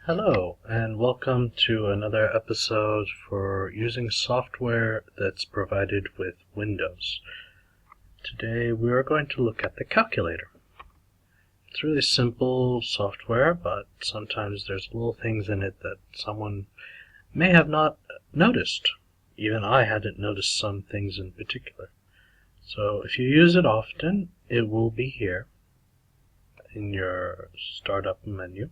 Hello, and welcome to another episode for using software that's provided with Windows. Today we are going to look at the calculator. It's really simple software, but sometimes there's little things in it that someone may have not noticed. Even I hadn't noticed some things in particular. So if you use it often, it will be here in your startup menu.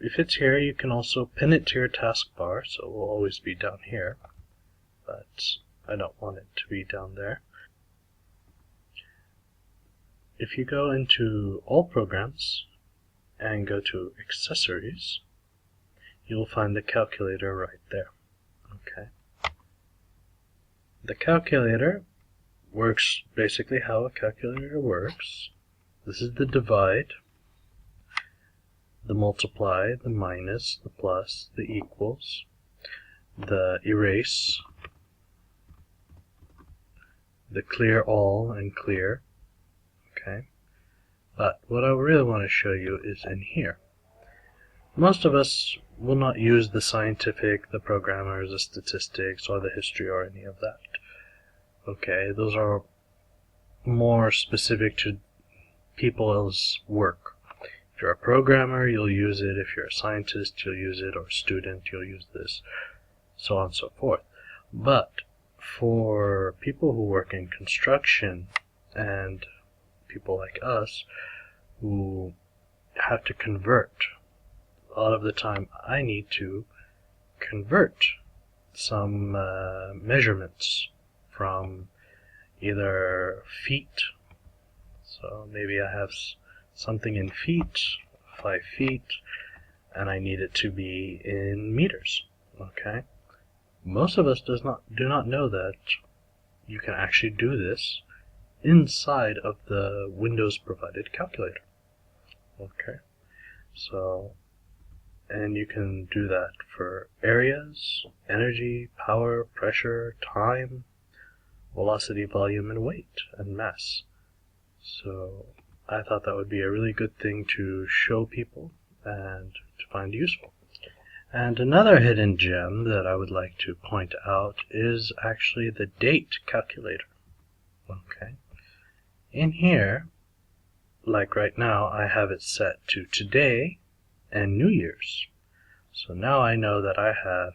If it's here, you can also pin it to your taskbar, so it will always be down here, but I don't want it to be down there. If you go into All Programs and go to Accessories, you'll find the calculator right there. Okay. The calculator works basically how a calculator works. This is the divide, the multiply, the minus, the plus, the equals, the erase, the clear all and clear. Okay, but what I really want to show you is in here. Most of us will not use the scientific, the programmers, the statistics, or the history, or any of that. Okay, those are more specific to people's work. If you're a programmer, you'll use it. If you're a scientist, you'll use it. Or a student, you'll use this. So on and so forth. But for people who work in construction and people like us who have to convert, a lot of the time I need to convert some measurements from either feet. So maybe I have something in feet, 5 feet, and I need it to be in meters. Okay, most of us do not know that you can actually do this inside of the Windows provided calculator. Okay, so and you can do that for areas, energy, power, pressure, time, velocity, volume, and weight, and mass. So I thought that would be a really good thing to show people and to find useful. And another hidden gem that I would like to point out is actually the date calculator. Okay. In here, like right now, I have it set to today and New Year's. So now I know that I have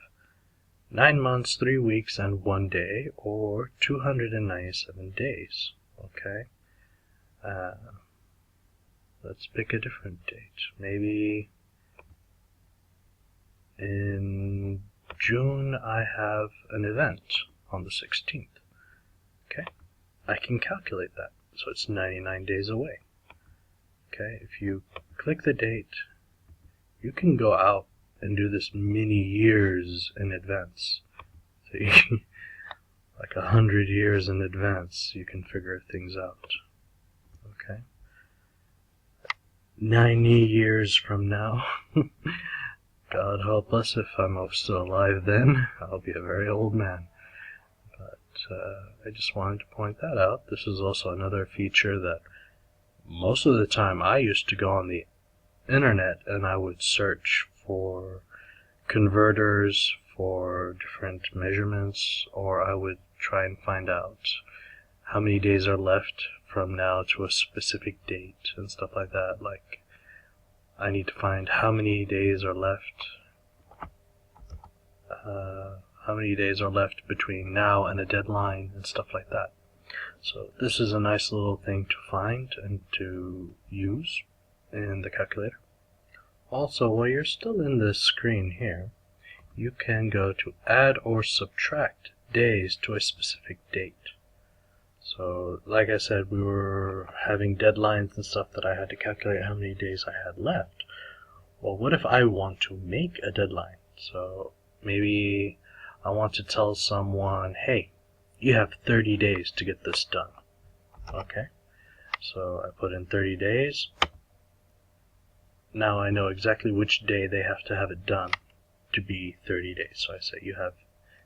9 months, 3 weeks, and 1 day, or 297 days. Okay. Let's pick a different date. Maybe in June I have an event on the 16th. Okay, I can calculate that. So it's 99 days away. Okay, if you click the date, you can go out and do this many years in advance. So you, like 100 years in advance, you can figure things out. Okay. 90 years from now, God help us if I'm still alive then, I'll be a very old man. But I just wanted to point that out. This is also another feature that most of the time I used to go on the internet and I would search for converters for different measurements, or I would try and find out how many days are left from now to a specific date and stuff like that. Like, I need to find how many days are left between now and a deadline and stuff like that. So this is a nice little thing to find and to use in the calculator. Also, while you're still in this screen here, you can go to add or subtract days to a specific date. So, like I said, we were having deadlines and stuff that I had to calculate how many days I had left. Well, what if I want to make a deadline? So, maybe I want to tell someone, hey, you have 30 days to get this done. Okay? So, I put in 30 days. Now I know exactly which day they have to have it done to be 30 days. So I say you have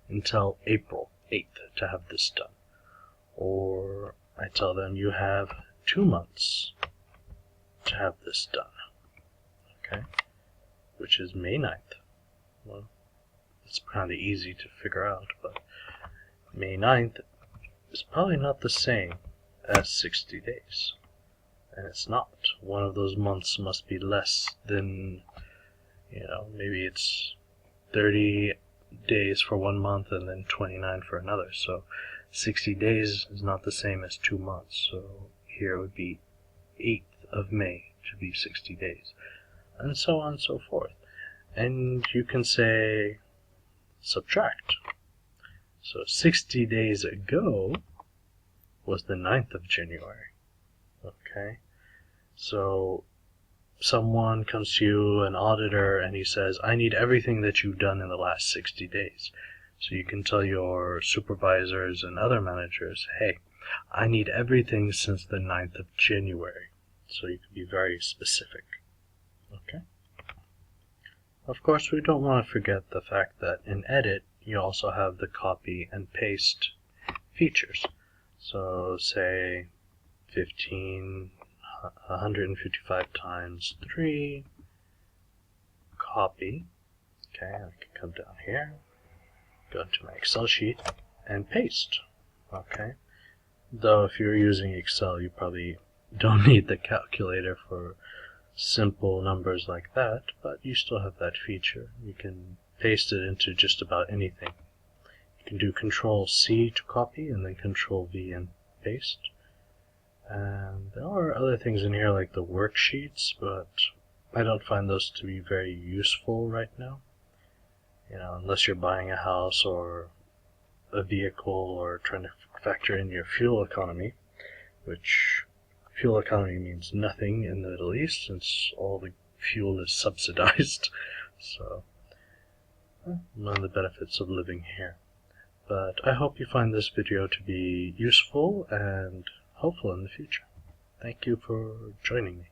until April 8th to have this done. Or I tell them you have 2 months to have this done. Okay? which is May 9th. Well, it's kind of easy to figure out, but May 9th is probably not the same as 60 days. And it's not. One of those months must be less than, maybe it's 30 days for one month and then 29 for another. So 60 days is not the same as 2 months. So here it would be 8th of May to be 60 days. And so on and so forth. And you can say subtract. So 60 days ago was the 9th of January. Okay? So someone comes to you, an auditor, and he says, I need everything that you've done in the last 60 days. So you can tell your supervisors and other managers, hey, I need everything since the 9th of January. So you can be very specific. Okay? Of course, we don't want to forget the fact that in Edit, you also have the copy and paste features. So say 155 times 3, copy. Okay, I can come down here, go into my Excel sheet, and paste. Okay, though if you're using Excel, you probably don't need the calculator for simple numbers like that, but you still have that feature. You can paste it into just about anything. You can do Control-C to copy and then Control-V and paste. And there are other things in here like the worksheets, but I don't find those to be very useful right now. Unless you're buying a house or a vehicle or trying to factor in your fuel economy, which fuel economy means nothing in the Middle East since all the fuel is subsidized. So, one of the benefits of living here. But I hope you find this video to be useful and helpful in the future. Thank you for joining me.